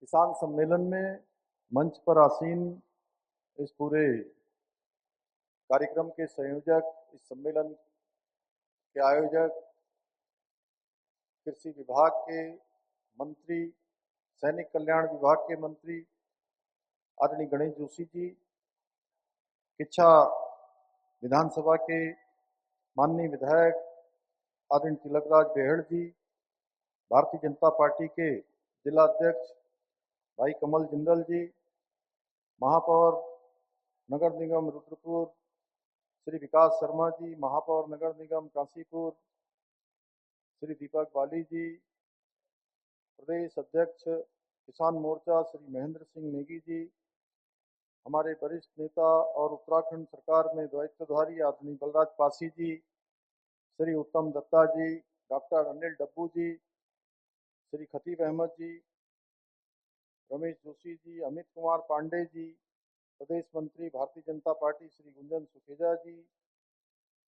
किसान सम्मेलन में मंच पर आसीन इस पूरे कार्यक्रम के संयोजक, इस सम्मेलन के आयोजक, कृषि विभाग के मंत्री, सैनिक कल्याण विभाग के मंत्री आदरणीय गणेश जोशी जी, किच्छा विधानसभा के माननीय विधायक आदरणीय तिलकराज बेहड़ जी, भारतीय जनता पार्टी के जिला अध्यक्ष भाई कमल जिंदल जी, महापौर नगर निगम रुद्रपुर श्री विकास शर्मा जी, महापौर नगर निगम काशीपुर श्री दीपक बाली जी, प्रदेश अध्यक्ष किसान मोर्चा श्री महेंद्र सिंह नेगी जी, हमारे वरिष्ठ नेता और उत्तराखंड सरकार में दायित्वधारी आदरणीय बलराज पासी जी, श्री उत्तम दत्ता जी, डॉक्टर अनिल डब्बू जी, श्री खतीब अहमद जी, रमेश जोशी जी, अमित कुमार पांडे जी, प्रदेश मंत्री भारतीय जनता पार्टी श्री गुंजन सुखेजा जी,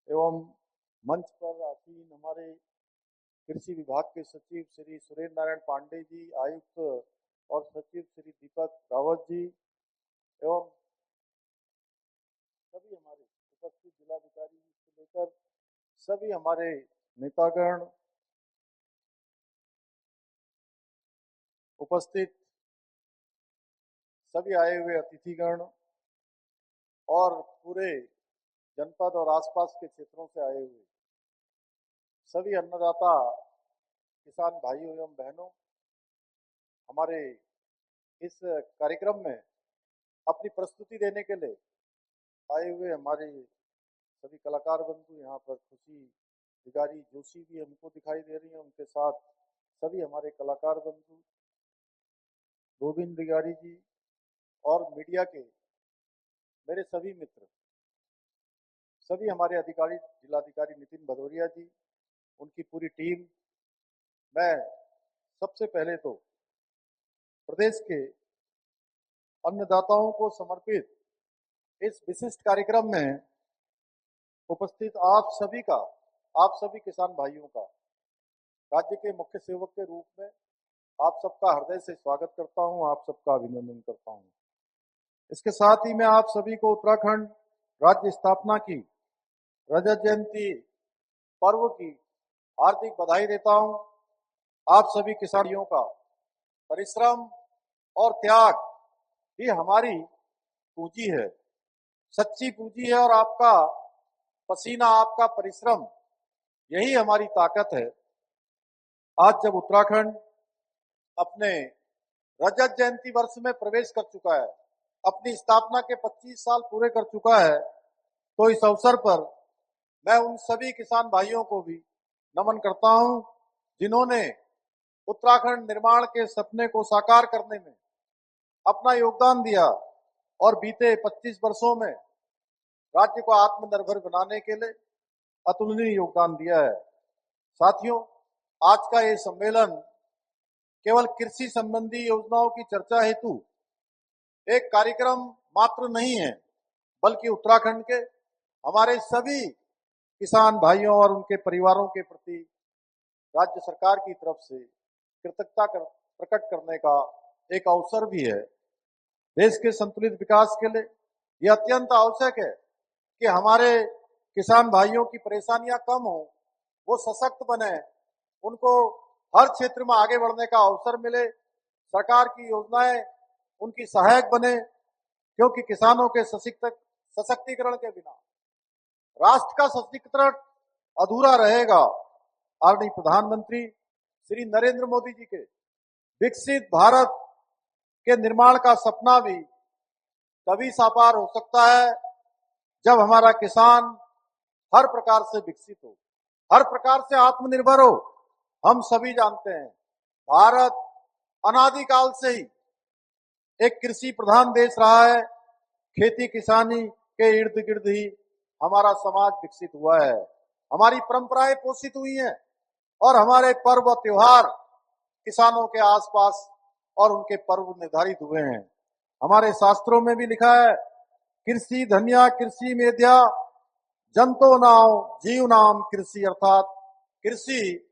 एवं मंच पर आसीन हमारे कृषि विभाग के सचिव श्री सुरेंद्र नारायण पांडे जी, आयुक्त और सचिव श्री दीपक रावत जी, एवं सभी हमारे उपस्थित जिलाधिकारी से लेकर सभी हमारे नेतागण, उपस्थित सभी आए हुए अतिथिगण और पूरे जनपद और आसपास के क्षेत्रों से आए हुए सभी अन्नदाता किसान भाइयों एवं बहनों, हमारे इस कार्यक्रम में अपनी प्रस्तुति देने के लिए आए हुए हमारे सभी कलाकार बंधु, यहाँ पर खुशी बिगारी जोशी भी हमको दिखाई दे रही हैं, उनके साथ सभी हमारे कलाकार बंधु गोविंद बिगारी जी और मीडिया के मेरे सभी मित्र, सभी हमारे अधिकारी जिलाधिकारी नितिन भदौरिया जी, उनकी पूरी टीम। मैं सबसे पहले तो प्रदेश के अन्नदाताओं को समर्पित इस विशिष्ट कार्यक्रम में उपस्थित आप सभी किसान भाइयों का राज्य के मुख्य सेवक के रूप में आप सबका हृदय से स्वागत करता हूं, आप सबका अभिनंदन करता हूं। इसके साथ ही मैं आप सभी को उत्तराखंड राज्य स्थापना की रजत जयंती पर्व की हार्दिक बधाई देता हूं। आप सभी किसानियों का परिश्रम और त्याग ही हमारी पूंजी है, सच्ची पूंजी है, और आपका पसीना, आपका परिश्रम, यही हमारी ताकत है। आज जब उत्तराखंड अपने रजत जयंती वर्ष में प्रवेश कर चुका है, अपनी स्थापना के 25 साल पूरे कर चुका है, तो इस अवसर पर मैं उन सभी किसान भाइयों को भी नमन करता हूं जिन्होंने उत्तराखंड निर्माण के सपने को साकार करने में अपना योगदान दिया और बीते 25 वर्षों में राज्य को आत्मनिर्भर बनाने के लिए अतुलनीय योगदान दिया है। साथियों, आज का ये सम्मेलन केवल कृषि संबंधी योजनाओं की चर्चा हेतु एक कार्यक्रम मात्र नहीं है, बल्कि उत्तराखंड के हमारे सभी किसान भाइयों और उनके परिवारों के प्रति राज्य सरकार की तरफ से कृतज्ञता प्रकट करने का एक अवसर भी है। देश के संतुलित विकास के लिए यह अत्यंत आवश्यक है कि हमारे किसान भाइयों की परेशानियां कम हो, वो सशक्त बने, उनको हर क्षेत्र में आगे बढ़ने का अवसर मिले, सरकार की योजनाएं उनकी सहायक बने, क्योंकि किसानों के सशक्तिकरण के बिना राष्ट्र का सशक्तिकरण अधूरा रहेगा। आदरणीय प्रधानमंत्री श्री नरेंद्र मोदी जी के विकसित भारत के निर्माण का सपना भी तभी साकार हो सकता है जब हमारा किसान हर प्रकार से विकसित हो, हर प्रकार से आत्मनिर्भर हो। हम सभी जानते हैं, भारत अनादिकाल से ही एक कृषि प्रधान देश रहा है। खेती किसानी के इर्द गिर्द ही हमारा समाज विकसित हुआ है, हमारी परंपराएं पोषित हुई हैं और हमारे पर्व त्योहार किसानों के आसपास और उनके पर्व निर्धारित हुए हैं। हमारे शास्त्रों में भी लिखा है, कृषि धन्या कृषि मेध्या जंतो नाम जीव नाम कृषि, अर्थात कृषि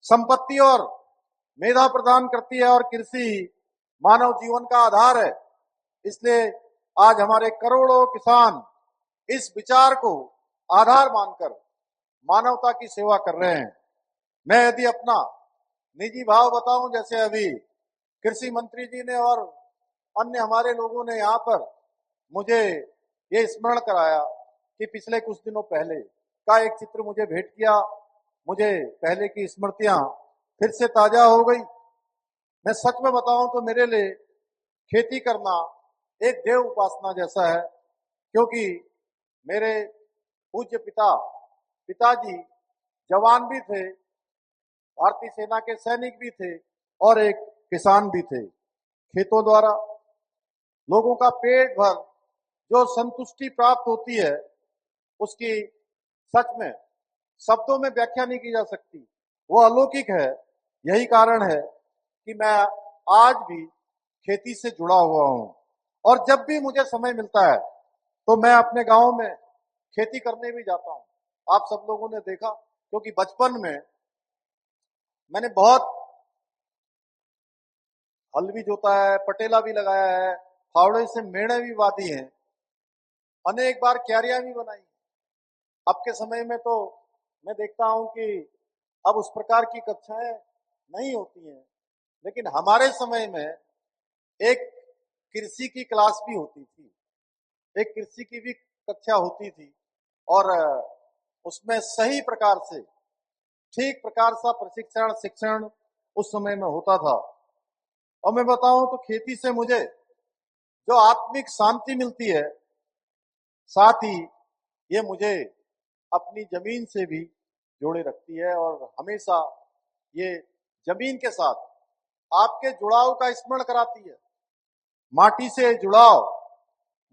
संपत्ति और मेधा प्रदान करती है और कृषि मानव जीवन का आधार है। इसलिए आज हमारे करोड़ों किसान इस विचार को आधार मानकर मानवता की सेवा कर रहे हैं। मैं यदि अपना निजी भाव बताऊं, जैसे अभी कृषि मंत्री जी ने और अन्य हमारे लोगों ने यहाँ पर मुझे ये स्मरण कराया कि पिछले कुछ दिनों पहले का एक चित्र मुझे भेंट किया। मुझे पहले की स्मृतियां फिर से ताजा हो गई। मैं सच में बताऊं तो मेरे लिए खेती करना एक देव उपासना जैसा है, क्योंकि मेरे पूज्य पिताजी जवान भी थे, भारतीय सेना के सैनिक भी थे और एक किसान भी थे। खेतों द्वारा लोगों का पेट भर जो संतुष्टि प्राप्त होती है, उसकी सच में शब्दों में व्याख्या नहीं की जा सकती। वो अलौकिक है। यही कारण है कि मैं आज भी खेती से जुड़ा हुआ हूं और जब भी मुझे समय मिलता है तो मैं अपने गांव में खेती करने भी जाता हूं। आप सब लोगों ने देखा, क्योंकि बचपन में मैंने बहुत हल भी जोता है, पटेला भी लगाया है, फावड़े से मेढ़े भी बांधी हैं, अनेक बार क्यारियां भी बनाई। अब के समय में तो मैं देखता हूं कि अब उस प्रकार की कक्षाएं नहीं होती हैं, लेकिन हमारे समय में एक कृषि की क्लास भी होती थी, एक कृषि की भी कक्षा होती थी और उसमें सही प्रकार से ठीक प्रकार सा प्रशिक्षण शिक्षण उस समय में होता था। और मैं बताऊं तो खेती से मुझे जो आत्मिक शांति मिलती है, साथ ही ये मुझे अपनी जमीन से भी जोड़े रखती है और हमेशा ये जमीन के साथ आपके जुड़ाव का स्मरण कराती है। माटी से जुड़ाव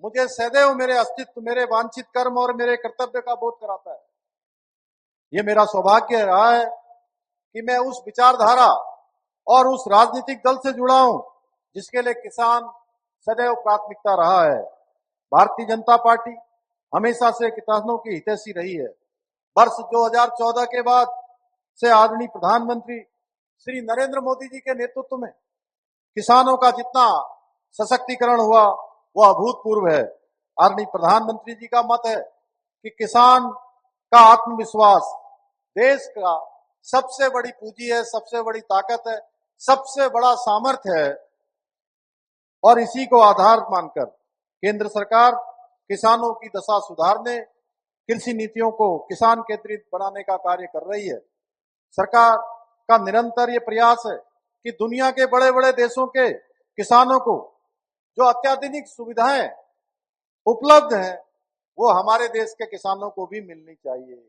मुझे सदैव मेरे अस्तित्व, मेरे वांछित कर्म और मेरे कर्तव्य का बोध कराता है। ये मेरा सौभाग्य रहा है कि मैं उस विचारधारा और उस राजनीतिक दल से जुड़ा हूं जिसके लिए किसान सदैव प्राथमिकता रहा है। भारतीय जनता पार्टी हमेशा से किसानों की हितैषी रही है। वर्ष 2014 के बाद से आदरणीय प्रधानमंत्री श्री नरेंद्र मोदी जी के नेतृत्व में किसानों का जितना सशक्तिकरण हुआ वह अभूतपूर्व है। आदरणीय प्रधानमंत्री जी का मत है कि किसान का आत्मविश्वास देश का सबसे बड़ी पूंजी है, सबसे बड़ी ताकत है, सबसे बड़ा सामर्थ्य है और इसी को आधार मानकर केंद्र सरकार किसानों की दशा सुधारने, कृषि नीतियों को किसान केंद्रित बनाने का कार्य कर रही है। सरकार का निरंतर ये प्रयास है कि दुनिया के बड़े बड़े देशों के किसानों को जो अत्याधुनिक सुविधाएं उपलब्ध हैं वो हमारे देश के किसानों को भी मिलनी चाहिए।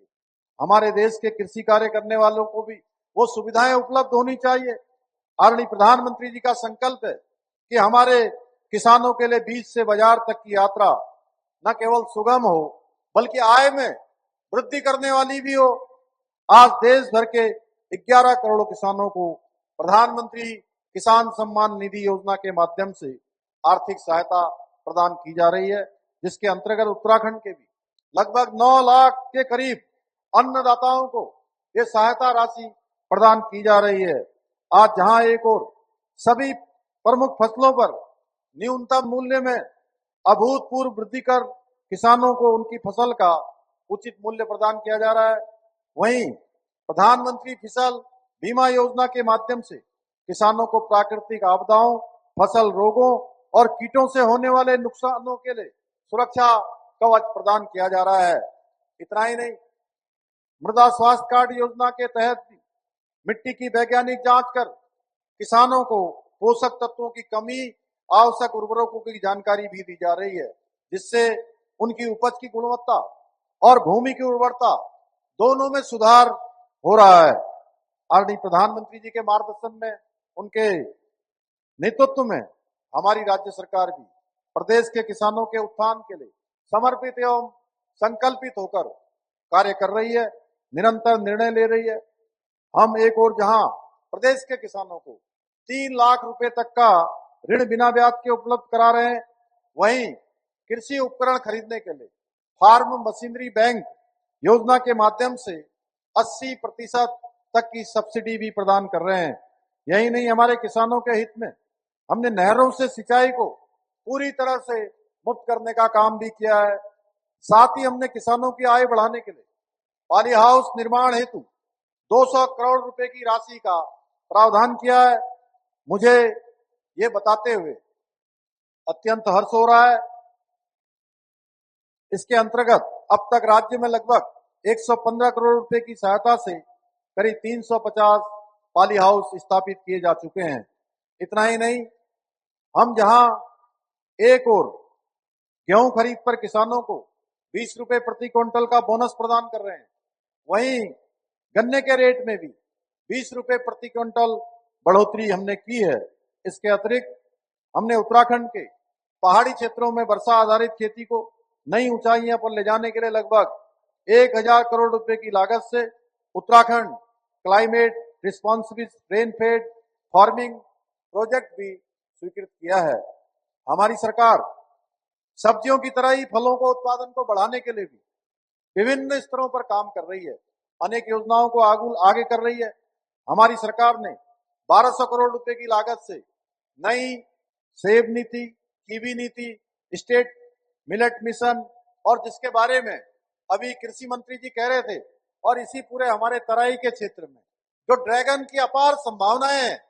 हमारे देश के कृषि कार्य करने वालों को भी वो सुविधाएं उपलब्ध होनी चाहिए। आदरणीय प्रधानमंत्री जी का संकल्प है कि हमारे किसानों के लिए बीज से बाजार तक की यात्रा न केवल सुगम हो बल्कि आय में वृद्धि करने वाली भी हो। आज देश भर के 11 करोड़ किसानों को प्रधानमंत्री किसान सम्मान निधि योजना के माध्यम से आर्थिक सहायता प्रदान की जा रही है, जिसके अंतर्गत उत्तराखंड के भी लगभग 9 लाख के करीब अन्नदाताओं को ये सहायता राशि प्रदान की जा रही है। आज जहां एक और सभी प्रमुख फसलों पर न्यूनतम मूल्य में अभूतपूर्व वृद्धि कर किसानों को उनकी फसल का उचित मूल्य प्रदान किया जा रहा है, वहीं प्रधानमंत्री फसल बीमा योजना के माध्यम से किसानों को प्राकृतिक आपदाओं, फसल रोगों और कीटों से होने वाले नुकसानों के लिए सुरक्षा कवच प्रदान किया जा रहा है। इतना ही नहीं, मृदा स्वास्थ्य कार्ड योजना के तहत भी मिट्टी की वैज्ञानिक जांच कर किसानों को पोषक तत्वों की कमी, आवश्यक उर्वरकों की जानकारी भी दी जा रही है, जिससे उनकी उपज की गुणवत्ता और भूमि की उर्वरता दोनों में सुधार हो रहा है। आदरणीय प्रधानमंत्री जी के मार्गदर्शन में, उनके नेतृत्व में हमारी राज्य सरकार भी प्रदेश के किसानों के उत्थान के लिए समर्पित एवं संकल्पित होकर कार्य कर रही है, निरंतर निर्णय ले रही है। हम एक और जहां प्रदेश के किसानों को 3 लाख रुपए तक का ऋण बिना ब्याज के उपलब्ध करा रहे हैं, वहीं कृषि उपकरण खरीदने के लिए फार्म मशीनरी बैंक योजना के माध्यम से 80% तक की सब्सिडी भी प्रदान कर रहे हैं। यही नहीं, हमारे किसानों के हित में हमने नहरों से सिंचाई को पूरी तरह से मुक्त करने का काम भी किया है। साथ ही हमने किसानों की आय बढ़ाने के लिए पॉली हाउस निर्माण हेतु 200 करोड़ रुपए की राशि का प्रावधान किया है। मुझे ये बताते हुए अत्यंत हर्ष हो रहा है। इसके अंतर्गत अब तक राज्य में लगभग 115 करोड़ रुपए की सहायता से करीब 350 पॉली हाउस स्थापित किए जा चुके हैं। इतना ही नहीं, हम जहां एक और गेहूं खरीद पर किसानों को 20 रुपए प्रति क्विंटल का बोनस प्रदान कर रहे हैं, वहीं गन्ने के रेट में भी 20 रुपए प्रति क्विंटल बढ़ोतरी हमने की है। इसके अतिरिक्त हमने उत्तराखंड के पहाड़ी क्षेत्रों में वर्षा आधारित खेती को नई ऊंचाइयों पर ले जाने के लिए लगभग 1000 करोड़ रुपए की लागत से Uttarakhand climate responsive rainfed farming project भी स्वीकृत किया है। हमारी सरकार सब्जियों की तरह ही फलों को उत्पादन को बढ़ाने के लिए भी विभिन्न स्तरों पर काम कर रही है, अनेक योजनाओं को आगे कर रही है। हमारी सरकार ने 1200 करोड़ रुपए की लागत से नई सेब नीति, कीवी नीति, स्टेट मिलेट मिशन और जिसके बारे में अभी कृषि मंत्री जी कह रहे थे, और इसी पूरे हमारे तराई के क्षेत्र में जो ड्रैगन की अपार संभावनाएं हैं,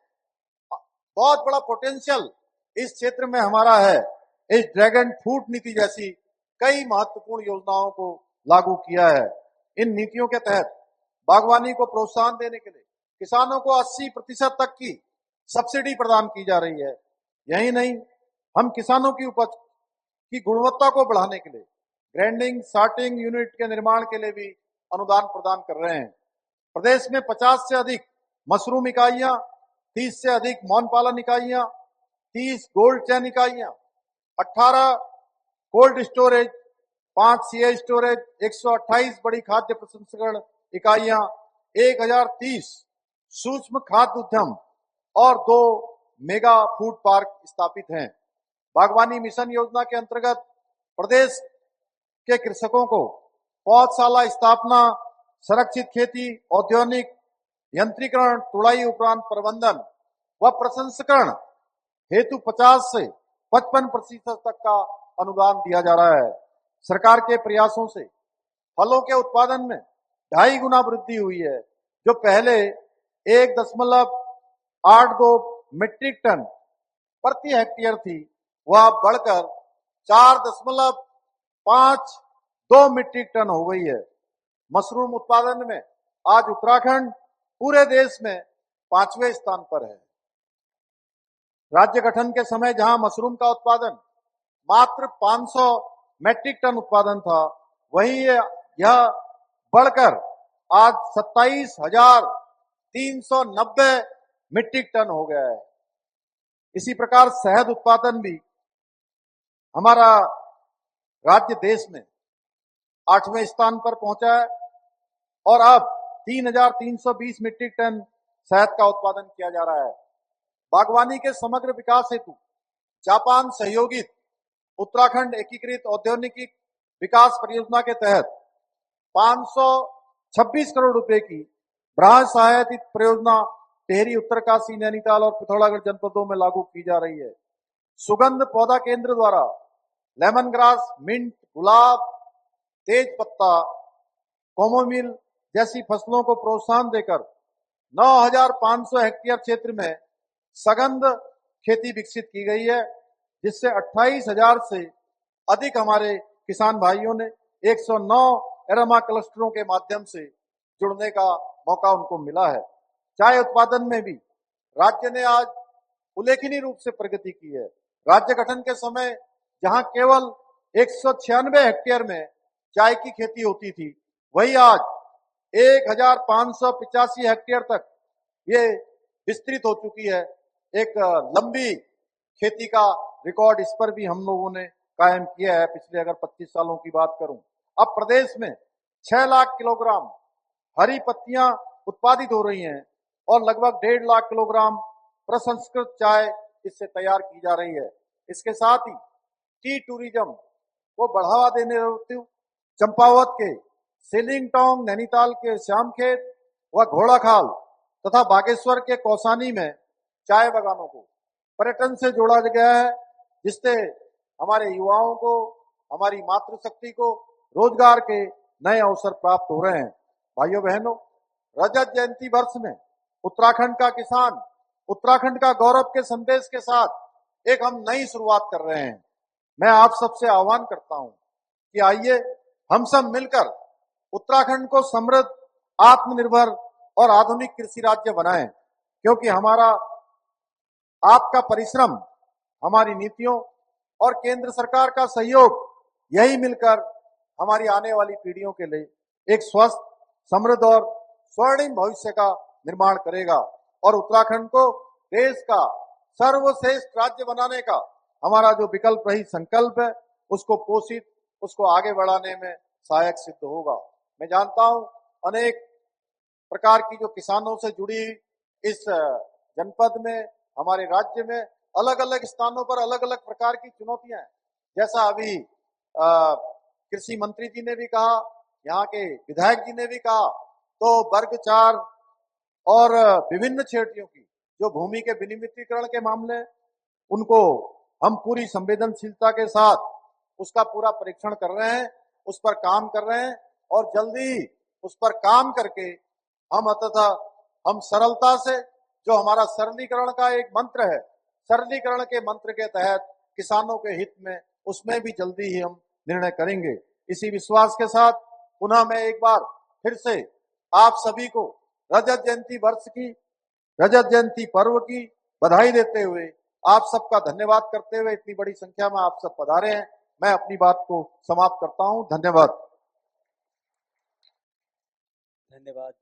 बहुत बड़ा पोटेंशियल इस क्षेत्र में हमारा है। इस ड्रैगन फ्रूट नीति जैसी कई महत्वपूर्ण योजनाओं को लागू किया है। इन नीतियों के तहत बागवानी को प्रोत्साहन देने के लिए किसानों को 80% तक की सब्सिडी प्रदान की जा रही है। यही नहीं, हम किसानों की उपज की गुणवत्ता को बढ़ाने के लिए ग्राइंडिंग सॉर्टिंग यूनिट के निर्माण के लिए भी अनुदान प्रदान कर रहे हैं। प्रदेश में 50 से अधिक मशरूम इकाइयां, 30 से अधिक मौन पालन इकाइयां, 30 गोल्ड चैन इकाइयां, 18 कोल्ड स्टोरेज, 5 सीए स्टोरेज, 128 बड़ी खाद्य प्रसंस्करण इकाइयां, 1030 सूक्ष्म खाद्य उद्यम और 2 मेगा फूड पार्क स्थापित हैं। बागवानी मिशन योजना के अंतर्गत प्रदेश के कृषकों को पौधशाला स्थापना, संरक्षित खेती, औद्योगिक यंत्रीकरण, तुड़ाई उपरांत प्रबंधन व प्रसंस्करण हेतु 50 से 55% तक का अनुदान दिया जा रहा है। सरकार के प्रयासों से फलों के उत्पादन में 2.5 गुना वृद्धि हुई है, जो पहले 1.82 मीट्रिक टन प्रति हेक्टेयर थी, वह बढ़कर 4.52 मीट्रिक टन हो गई है। मशरूम उत्पादन में आज उत्तराखंड पूरे देश में 5वें स्थान पर है। राज्य गठन के समय जहां मशरूम का उत्पादन मात्र 500 मीट्रिक टन उत्पादन था, वहीं यह बढ़कर आज 27,390 मीट्रिक टन हो गया है। इसी प्रकार शहद उत्पादन भी हमारा राज्य देश में 8वें स्थान पर पहुंचा है और अब 3,320 मीट्रिक टन शहद का उत्पादन किया जा रहा है। बागवानी के समग्र विकास हेतु जापान सहयोगित उत्तराखंड एकीकृत औद्योगिक विकास परियोजना के तहत 526 करोड़ रुपए की ब्राह्मण सहायतित परियोजना टेहरी, उत्तरकाशी, नैनीताल और पिथौरागढ़ जनपदों में लागू की जा रही है। सुगंध पौधा केंद्र द्वारा लेमन ग्रास, मिंट, गुलाब, तेज पत्ता, कोमोमिल जैसी फसलों को प्रोत्साहन देकर 9,500 हेक्टेयर क्षेत्र में सघन खेती विकसित की गई है, जिससे 28,000 से अधिक हमारे किसान भाइयों ने 109 एरोमा क्लस्टरों के माध्यम से जुड़ने का मौका उनको मिला है। चाय उत्पादन में भी राज्य ने आज उल्लेखनीय रूप से प्रगति की है। राज्य गठन के समय जहां केवल 196 हेक्टेयर में चाय की खेती होती थी, वही आज 1,585 हेक्टेयर तक ये विस्तृत हो चुकी है। एक लंबी खेती का रिकॉर्ड इस पर भी हम लोगों ने कायम किया है पिछले अगर 25 सालों की बात करूं। अब प्रदेश में 6 लाख किलोग्राम हरी पत्तियां उत्पादित हो रही हैं और लगभग 1.5 लाख किलोग्राम प्रसंस्कृत चाय इससे तैयार की जा रही है। इसके साथ ही टी टूरिज्म को बढ़ावा देने हेतु चंपावत के सेलिंगटोंग, नैनीताल के श्यामखेत व घोड़ाखाल तथा बागेश्वर के कौसानी में चाय बागानों को पर्यटन से जोड़ा गया है, जिससे हमारे युवाओं को, हमारी मातृशक्ति को रोजगार के नए अवसर प्राप्त हो रहे हैं। भाइयों बहनों, रजत जयंती वर्ष में उत्तराखंड का किसान उत्तराखंड का गौरव के संदेश के साथ एक हम नई शुरुआत कर रहे हैं। मैं आप सबसे आह्वान करता हूं कि आइए हम सब मिलकर उत्तराखंड को समृद्ध, आत्मनिर्भर और आधुनिक कृषि राज्य बनाएं, क्योंकि हमारा आपका परिश्रम, हमारी नीतियों और केंद्र सरकार का सहयोग, यही मिलकर हमारी आने वाली पीढ़ियों के लिए एक स्वस्थ, समृद्ध और स्वर्णिम भविष्य का निर्माण करेगा और उत्तराखंड को देश का सर्वश्रेष्ठ राज्य बनाने का हमारा जो विकल्प रही संकल्प है, उसको पोषित, उसको आगे बढ़ाने में सहायक सिद्ध होगा। मैं जानता हूं अनेक प्रकार की जो किसानों से जुड़ी इस जनपद में, हमारे राज्य में अलग अलग स्थानों पर अलग अलग प्रकार की चुनौतियां हैं। जैसा अभी कृषि मंत्री जी ने भी कहा, यहाँ के विधायक जी ने भी कहा, तो वर्ग 4 और विभिन्न क्षेत्रों की जो भूमि के विनियमितीकरण के मामले, उनको हम पूरी संवेदनशीलता के साथ उसका पूरा परीक्षण कर रहे हैं, उस पर काम कर रहे हैं और जल्दी ही उस पर काम करके हम सरलता से, जो हमारा सरलीकरण का एक मंत्र है, सरलीकरण के मंत्र के तहत किसानों के हित में, उसमें भी जल्दी ही हम निर्णय करेंगे। इसी विश्वास के साथ पुनः मैं एक बार फिर से आप सभी को रजत जयंती पर्व की बधाई देते हुए, आप सबका धन्यवाद करते हुए, इतनी बड़ी संख्या में आप सब पधारे हैं, मैं अपनी बात को समाप्त करता हूं। धन्यवाद। धन्यवाद।